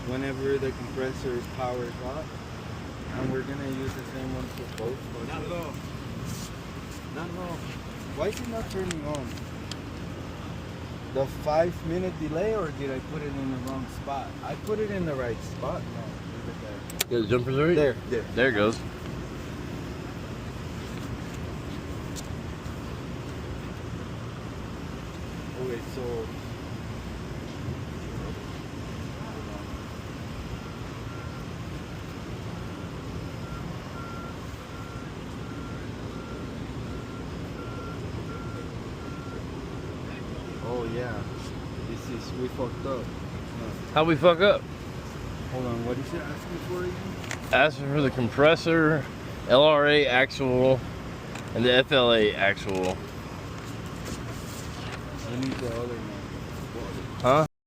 whenever the compressor is powered hot. And we're gonna use the same one for both. Not at all. Not at all. Why is it not turning on? The 5-minute delay, or did I put it in the wrong spot? I put it in the right spot. No, leave it there. Yeah, the jumper's right? There. There it goes. Okay, so oh yeah, we fucked up. How'd we fuck up? Hold on, what is it asking for again? Asking for the compressor, LRA actual, and the FLA actual. I need the other one. Huh?